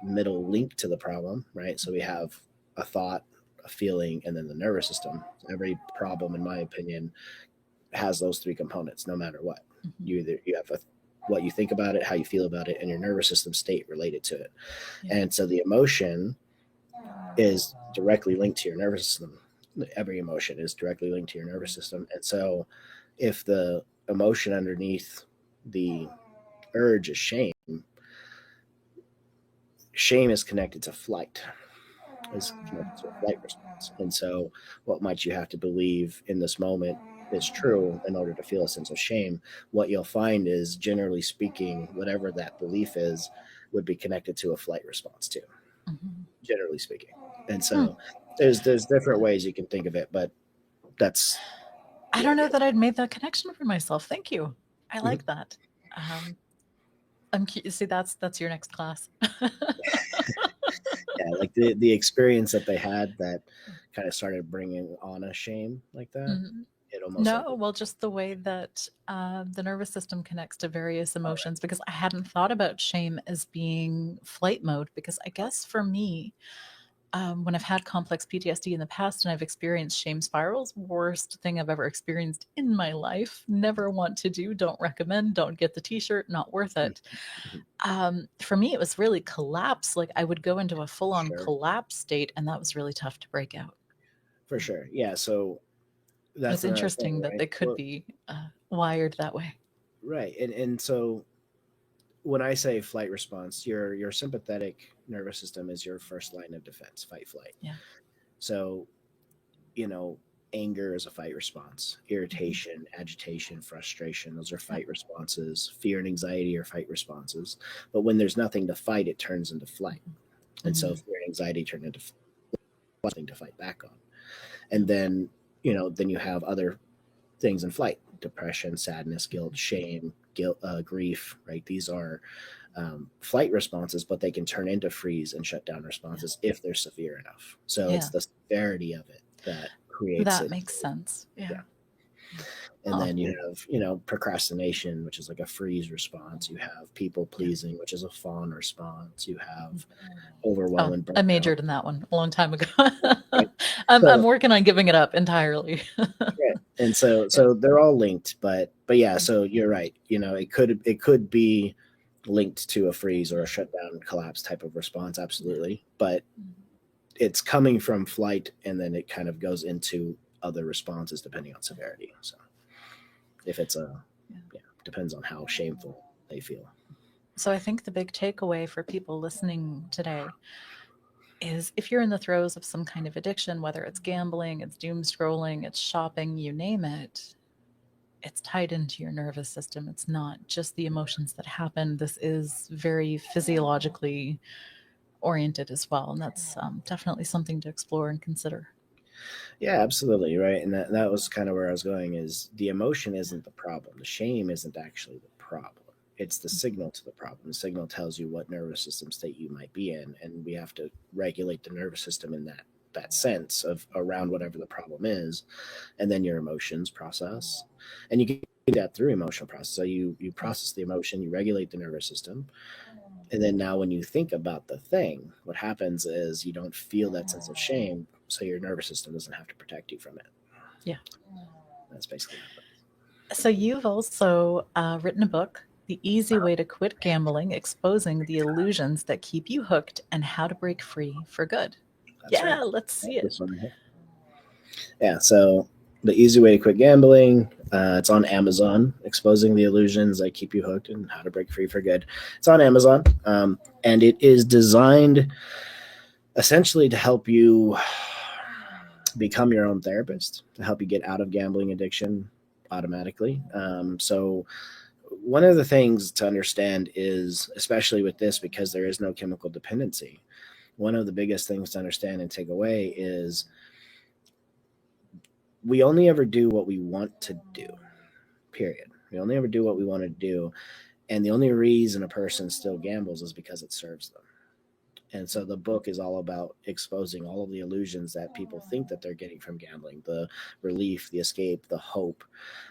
middle link to the problem, right? So we have a thought, a feeling, and then the nervous system. Every problem, in my opinion, has those three components no matter what. Mhm. You have a what you think about it, how you feel about it, and your nervous system state related to it. Yeah. And so the emotion is directly linked to your nervous system. Every emotion is directly linked to your nervous system. And so if the emotion underneath the urge is shame, shame is connected to flight, is connected to a flight response. And so what might you have to believe in this moment is true in order to feel a sense of shame? What you'll find is, generally speaking, whatever that belief is would be connected to a flight response too, Mhm. generally speaking. And Hmm. so there's different ways you can think of it, but that's I the don't know idea. that I'd made that connection for myself. Thank you. I Mhm. like that. Um, see, that's your next class. Yeah, like the experience that they had that kind of started bringing on a shame like that, Mhm. it almost like No, well, just the way that the nervous system connects to various emotions, because I hadn't thought about shame as being flight mode. Because I guess for me, when I've had complex PTSD in the past and I've experienced shame spirals, worst thing I've ever experienced in my life. Never want to do, don't recommend, don't get the t shirt, not worth Mhm, it. mhm. For me, it was really collapse. Like I would go into a full on Sure, collapse state, and that was really tough to break out. for sure. Yeah, so that's It's another thing, interesting that right? they could Well, be wired that way. right, and so when I say flight response, your sympathetic nervous system is your first line of defense, fight flight. Yeah. So you know, anger is a fight response, Hmm. irritation, agitation, frustration, those are Yeah. fight responses, fear and anxiety are fight responses. But when there's nothing to fight, it turns into flight. And so Hmm. fear and anxiety turn into something to fight back on. Yeah. And then, then you have other things in flight: depression, sadness, guilt, Hmm. shame, guilt, grief, right? These are flight responses, but they can turn into freeze and shut down Yeah. responses if they're severe enough. So it's Yeah. the severity of it that creates That it. makes sense. Yeah. Yeah. Yeah. And Huh. then you have, procrastination, which is like a freeze response. You have people Yeah. pleasing, which is a fawn response. You have Mhm. overwhelm Oh, and I burnout. majored in that one a long time ago. Right. I'm So working on giving it up entirely. right. And so Yeah. they're all linked, but yeah, so you're right. It could be linked to a freeze or a shutdown collapse type of response, Yeah. absolutely. But Mhm. it's coming from flight and then it kind of goes into other responses depending on severity. So if it's Yeah. yeah, depends on how shameful they feel. So I think the big takeaway for people listening today is if you're in the throes of some kind of addiction, whether it's gambling, it's doom scrolling, it's shopping, you name it, it's tied into your nervous system. It's not just the emotions that happen. This is very physiologically oriented as well. And that's definitely something to explore and consider. Yeah, absolutely, right. And that was kind of where I was going, is the emotion isn't the problem. The shame isn't actually the problem. It's the Mhm. signal to the problem. The signal tells you what nervous system state you might be in, and we have to regulate the nervous system in that sense of around whatever the problem is, and then your emotions process. And you can do that through emotional process. So you Yeah. process the emotion, you regulate the nervous system, and then now when you think about the thing, what happens is you don't feel that sense of shame, so your nervous system doesn't have to protect you from it. Yeah. That's basically how it So you've also written a book, The Easy Way to Quit Gambling, Exposing the Illusions That Keep You Hooked and How to Break Free for Good. That's right. Yeah, let's see it. This one right here. Yeah. So the easy way to quit gambling. It's on Amazon. Exposing the illusions that keep you hooked and how to break free for good. It's on Amazon, and it is designed essentially to help you become your own therapist, to help you get out of gambling addiction automatically. So one of the things to understand is, especially with this, because there is no chemical dependency, one of the biggest things to understand and take away is we only ever do what we want to do, period. We only ever do what we want to do. And the only reason a person still gambles is because it serves them. And so the book is all about exposing all of the illusions that people think that they're getting from gambling, the relief, the escape, the hope,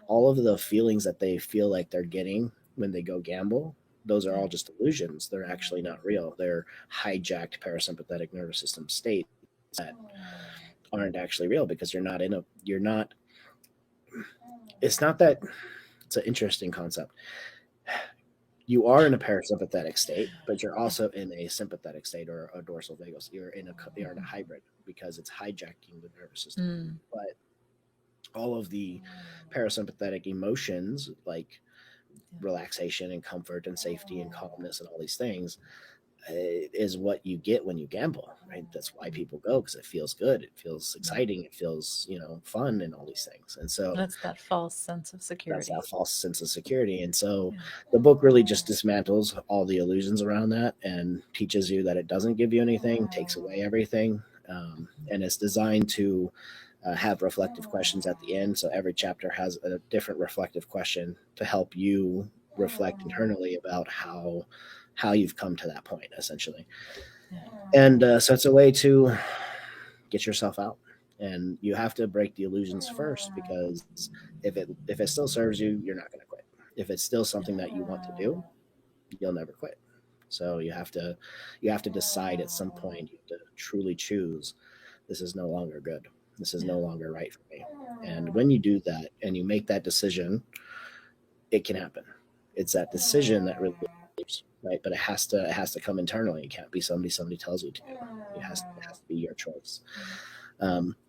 all of the feelings that they feel like they're getting when they go gamble. Those are Yeah. all just illusions. They're actually not real. They're hijacked parasympathetic nervous system states that aren't actually real, because you're not, it's not that, it's an interesting concept. you are in a parasympathetic state, but you're also in a sympathetic state or a dorsal vagus. You're in a hybrid because it's hijacking the nervous system. Mm. But all of the parasympathetic emotions like Yeah. relaxation and comfort and safety and calmness and all these things is what you get when you gamble, right? That's why people go, because it feels good, it feels Yeah. exciting, it feels, fun and all these things. And so That's that false sense of that's that security. false sense of security. And so Yeah. the book really just dismantles all the illusions around that and teaches you that it doesn't give you anything, takes away everything. And it's designed to have reflective questions at the end. So every chapter has a different reflective question to help you reflect internally about how you've come to that point, essentially. Yeah. And so it's a way to get yourself out. And you have to break the illusions first, because if it still serves you, you're not going to quit. If it's still something that you want to do, you'll never quit. So you have to decide at some point. You have to truly choose, this is no longer good. This is Yeah. no longer right for me. And when you do that and you make that decision, it can happen. It's that decision that really leaves, right? But it has to come internally. It can't be somebody tells you to do. It has to be your choice.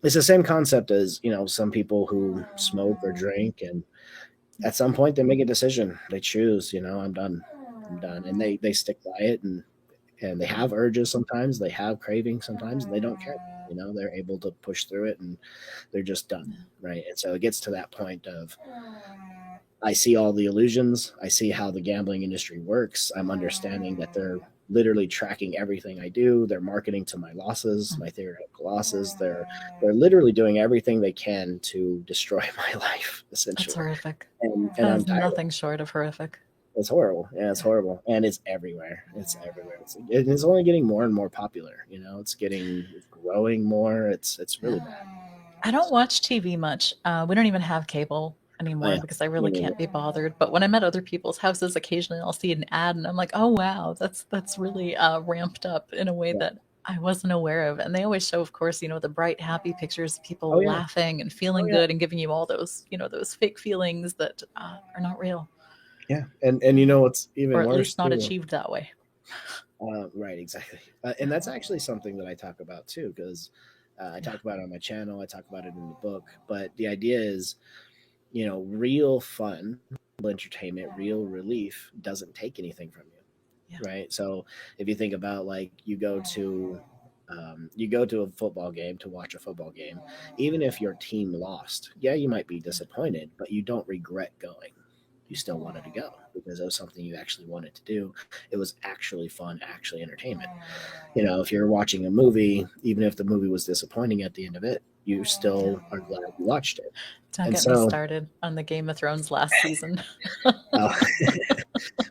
It's the same concept as some people who smoke or drink, and at some point they make a decision. They choose, I'm done, and they stick by it, and they have urges sometimes, they have cravings sometimes, and they don't care. They're able to push through it, and they're just done, Yeah. right? And so it gets to that point of, I see all the illusions. I see how the gambling industry works. I'm understanding that they're literally tracking everything I do. They're marketing to my losses, Mm. my theoretical losses. They're literally doing everything they can to destroy my life, That's essentially. horrific. And That I'm is tired of it. nothing short of horrific. It's horrible. Yeah, it's Yeah. horrible, and it's everywhere. It's everywhere. It's only getting more and more popular. It's growing more. It's really Yeah. bad. I don't watch TV much. We don't even have cable Oh anymore yeah, because I me really neither. can't be bothered. But when I'm at other people's houses, occasionally I'll see an ad, and I'm like, "Oh wow, that's really ramped up in a way Yeah. that I wasn't aware of." And they always show, of course, the bright, happy pictures of Oh people yeah. laughing and Oh feeling yeah. good and giving you all those, those fake feelings that are not real, Yeah. And what's or even at worse least not too. achieved that way. Right, exactly. And that's actually something that I talk about too, because I Yeah, talk about it on my channel. I talk about it in the book. But the idea is, real fun, real entertainment, real relief doesn't take anything from yeah, you, right? So if you think about, like, you go to a football game to watch a football game, even if your team lost, yeah, you might be yeah, disappointed, but you don't regret going. You still wanted to go because it was something you actually wanted to do. It was actually fun, actually entertainment. If you're watching a movie, even if the movie was disappointing at the end of it, you yeah. still are glad you watched it. Don't And get me so, started on the Game of Thrones last season. uh,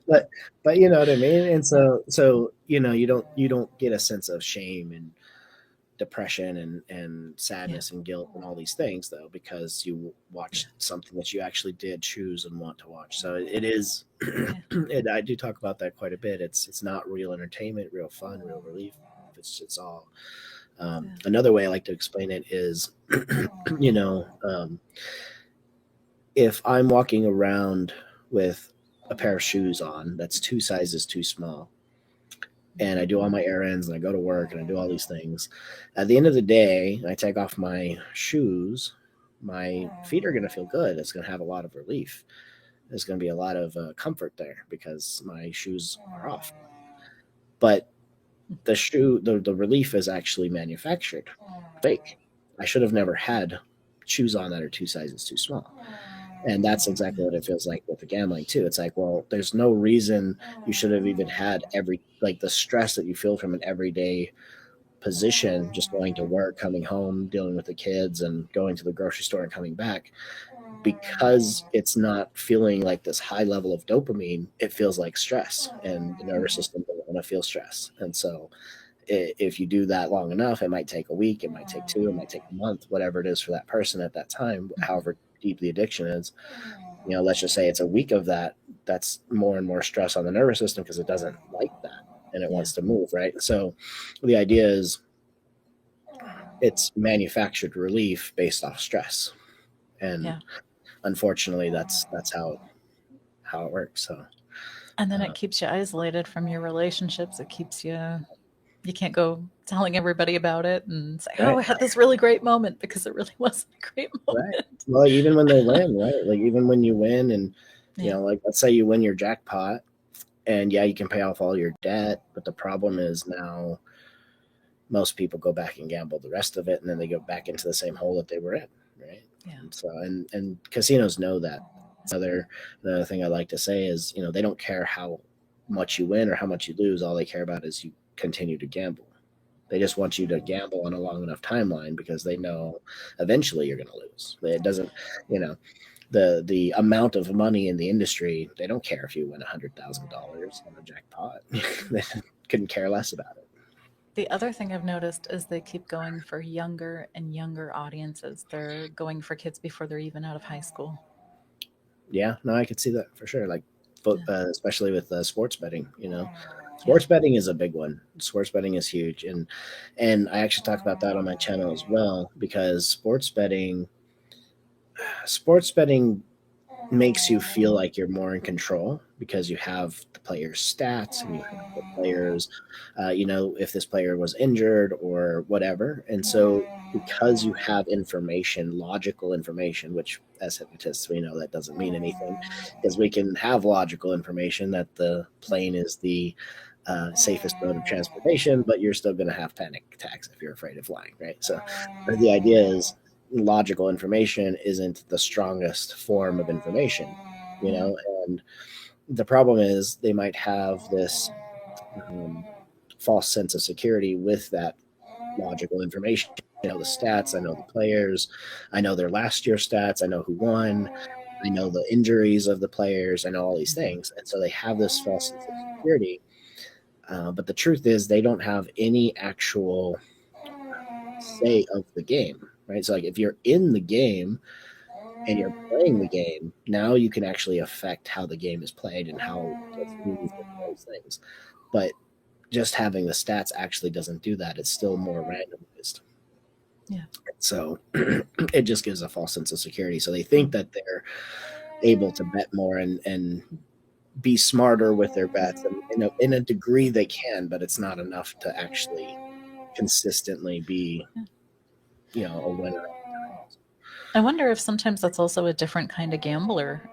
but you know what I mean. And Yeah, you don't get a sense of shame and depression and yeah, sadness and guilt and all these things, though, because you yeah, watched something that you actually did choose and want to watch. So it is. yeah, I do talk about that quite a bit. It's not real entertainment, real fun, real relief. It's all. yeah. Another way I like to explain it is, you know, um, if I'm walking around with a pair of shoes on that's two sizes too small, and I do all my errands and I go to work and I do all these things, at the end of the day, I take off my shoes, my feet are going to feel good. It's going to have a lot of relief. There's going to be a lot of comfort there because my shoes are off. But the relief is actually manufactured, fake. I should have never had shoes on that are two sizes too small. And that's exactly Yeah. what it feels like with the gambling too. It's like, well, there's no reason you should have even had the stress that you feel from an everyday position, just going to work, coming home, dealing with the kids, and going to the grocery store and coming back. Because it's not feeling like this high level of dopamine, it feels like stress, and the nervous system doesn't want to feel stress. And so if you do that long enough, it might take a week, it might take two, it might take a month, whatever it is for that person at that time, Mhm. however deep the addiction is. Let's just say it's a week of that. That's more and more stress on the nervous system because it doesn't like that and it Yeah, wants to move, right? So the idea is it's manufactured relief based off stress. And yeah. unfortunately, that's how it works. So And then Uh, it keeps you isolated from your relationships. It keeps you can't go telling everybody about it and say, "Oh, right, I had this really great moment," because it really wasn't a great right. moment. Well, even when they win, right? Like even when you win, and Yeah. like let's say you win your jackpot, and yeah, you can pay off all your debt, but the problem is now most people go back and gamble the rest of it, and then they go back into the same hole that they were in, right? Yeah. And so, and casinos know that. Another thing I like to say is, they don't care how much you win or how much you lose. All they care about is you continue to gamble. They just want you to gamble on a long enough timeline because they know eventually you're going to lose. It doesn't, you know, the amount of money in the industry. They don't care if you win $100,000 on a jackpot. They couldn't care less about it. The other thing I've noticed is they keep going for younger and younger audiences. They're going for kids before they're even out of high school. Yeah, no, I could see that for sure. Like, Yeah. especially with sports betting. Yeah. Sports betting is a big one. Sports betting is huge, and I actually talk about that on my channel as well because sports betting makes you feel like you're more in control because you have the player's stats and you have the players, if this player was injured or whatever. And so, because you have information, logical information, which as hypnotists, we know that doesn't mean anything because we can have logical information that the plane is the safest mode of transportation, but you're still going to have panic attacks if you're afraid of flying, right? So, the idea is logical information isn't the strongest form of information, Yeah. and the problem is they might have this um, false sense of security with that logical information. I know the stats, I know the players, I know their last year stats, I know who won, I know the injuries of the players, I know all these Mhm. things, and so they have this false sense of security. But the truth is, they don't have any actual say of the game, right? So, like, if you're in the game and you're playing the game, now you can actually affect how the game is played and how it gets moved and all these things. But just having the stats actually doesn't do that. It's still more randomized. Yeah. So it just gives a false sense of security. So they think that they're able to bet more and be smarter with their bets. And in a degree they can, but it's not enough to actually consistently be, a winner all the time. I wonder if sometimes that's also a different kind of gambler.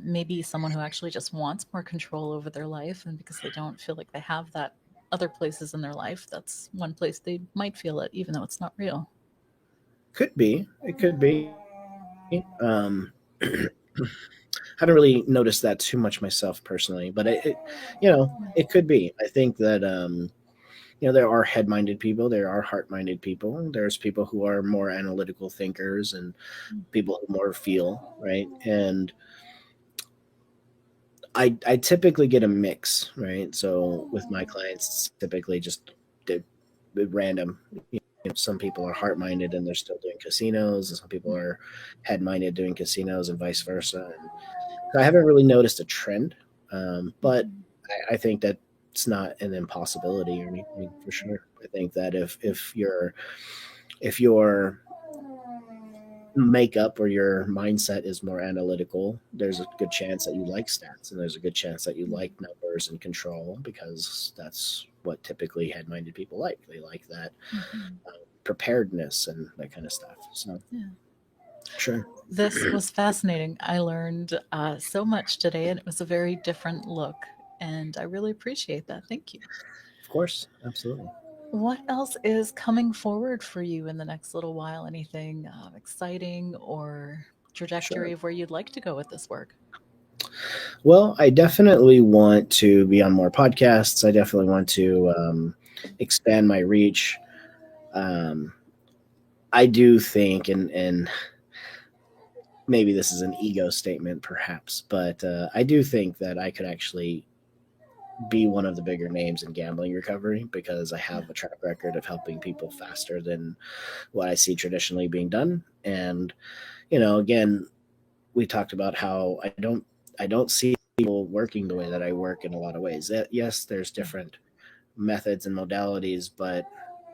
Maybe someone who actually just wants more control over their life, and because they don't feel like they have that other places in their life, that's one place they might feel it, even though it's not real. Could be. It could be. Haven't really noticed that too much myself personally, but it could be. I think that there are head-minded people, there are heart-minded people. There's people who are more analytical thinkers and people who more feel, right? And I typically get a mix, right? So with my clients, it's typically just the random. Some people are heart-minded and they're still doing casinos, and some people are head-minded doing casinos, and vice versa. And so I haven't really noticed a trend, but Mhm. I think that it's not an impossibility or anything for sure. I think that if your makeup or your mindset is more analytical, there's a good chance that you like stats, and there's a good chance that you like numbers and control because that's what typically head-minded people like. They like that Mhm. preparedness and that kind of stuff. So Yeah. sure, This was fascinating. I learned so much today, and it was a very different look. And I really appreciate that. Thank you. of course, absolutely, What else is coming forward for you in the next little while? Anything exciting or trajectory sure. of where you'd like to go with this work? Well, I definitely want to be on more podcasts. I definitely want to expand my reach. Um, I do think, and maybe this is an ego statement, perhaps, but I do think that I could actually be one of the bigger names in gambling recovery because I Yeah. have a track record of helping people faster than what I see traditionally being done. And again, we talked about how I don't see people working the way that I work in a lot of ways. That yes, there's Yeah. different methods and modalities, but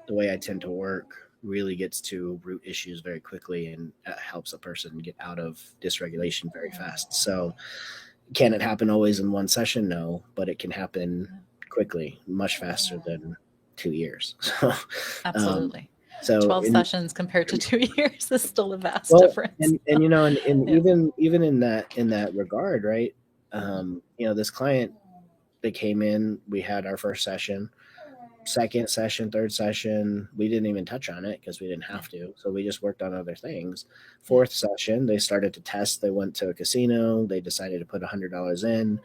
the way I tend to work really gets to root issues very quickly and helps a person get out of dysregulation very fast. So Can it happen always in one session? No, but it can happen Yeah. quickly, much faster than 2 years. So, um, Absolutely. so 12 in sessions compared to 2 years is still a vast well, difference. and and Yeah. even in that regard, right? Mhm. This client, they came in, we had our first session, second session, third session, we didn't even touch on it because we didn't Yeah. have to. So we just worked on other things. Yeah. Fourth session, they started to test. They went to a casino. They decided to put $100 in.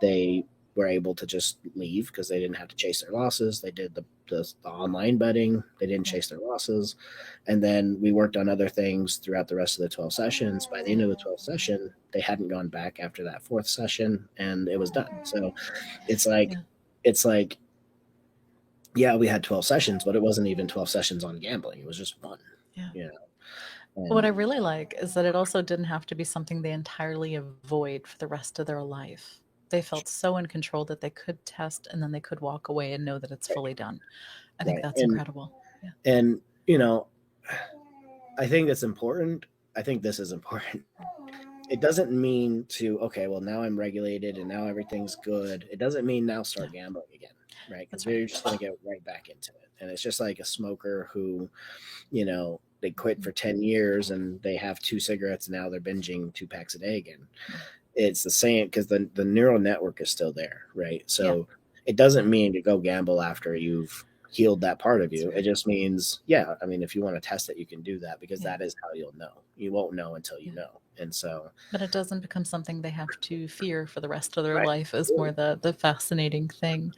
They were able to just leave because they didn't have to chase their losses. They did the online betting. They didn't Yeah. chase their losses. And then we worked on other things throughout the rest of the 12 sessions. By the end of the 12th session, they hadn't gone back after that fourth session, and it was done. So it's like, Yeah. it's like yeah, we had 12 sessions, but it wasn't even 12 sessions on gambling. It was just one, Yeah. you know. What I And really like is that it also didn't have to be something they entirely avoid for the rest of their life. They felt so in control that they could test and then they could walk away and know that it's right, fully done. I think right. that's incredible. Yeah. And I think that's important. I think this is important. It doesn't mean to, okay, well, now I'm regulated and now everything's good. It doesn't mean now Yeah. start gambling again, right? Because That's right. they're just going to get right back into it. And it's just like a smoker who, they quit Mhm. for 10 years and they have two cigarettes and now they're binging 2 packs a day again. Yeah. It's the same because the neural network is still there, right? Yeah. So it doesn't Yeah. mean to go gamble after you've healed that part of That's you. It right. just means, yeah, I mean, if you want to test it, you can do that because Yeah. that is how you'll know. You won't know until you Yeah. know. And so, But it doesn't become something they have to fear for the rest of their right, life is more the fascinating thing.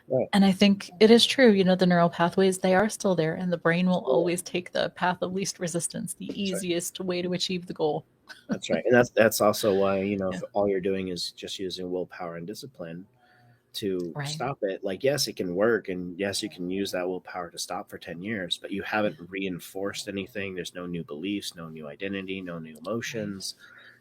right, And I think it is true, the neural pathways, they are still there, and the brain will always take the path of least resistance, the that's right. easiest way to achieve the goal. That's right. And that's also why, Yeah. if all you're doing is just using willpower and discipline to Right. stop it, like, yes, it can work. And yes, you can use that willpower to stop for 10 years, but you Yeah. haven't reinforced anything. There's no new beliefs, no new identity, no new Right. emotions.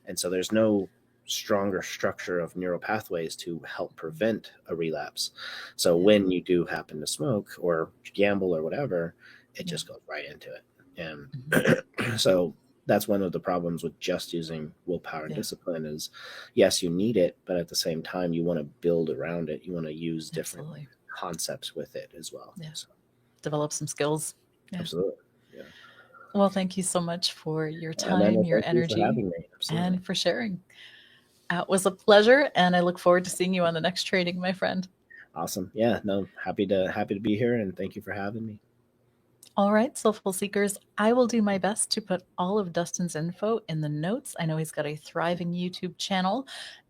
And so there's no stronger structure of neural pathways to help prevent a relapse. So Yeah. when you do happen to smoke or gamble or whatever, it Yeah. just goes right into it. Mhm. And so that's one of the problems with just using willpower and Yeah. discipline is, yes, you need it, but at the same time you want to build around it. You want to use different Absolutely. concepts with it as well. Yeah. So Develop some skills. Yeah. absolutely. Yeah. Well, thank you so much for your Amanda, time, your thank you for energy, having me. Absolutely. and for sharing. It was a pleasure, and I look forward to seeing you on the next training, my friend. Awesome. Yeah, no, happy to be here and thank you for having me. All right, Soulful Seekers, I will do my best to put all of Dustin's info in the notes. I know he's got a thriving YouTube channel,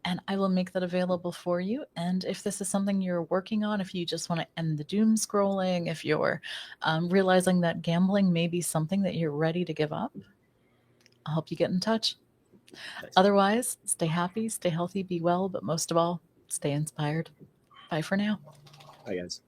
and I will make that available for you. And if this is something you're working on, if you just want to end the doom scrolling, if you're realizing that gambling may be something that you're ready to give up, I'll help you get in touch. Thanks. Otherwise, stay happy, stay healthy, be well, but most of all, stay inspired. Bye for now. Bye guys.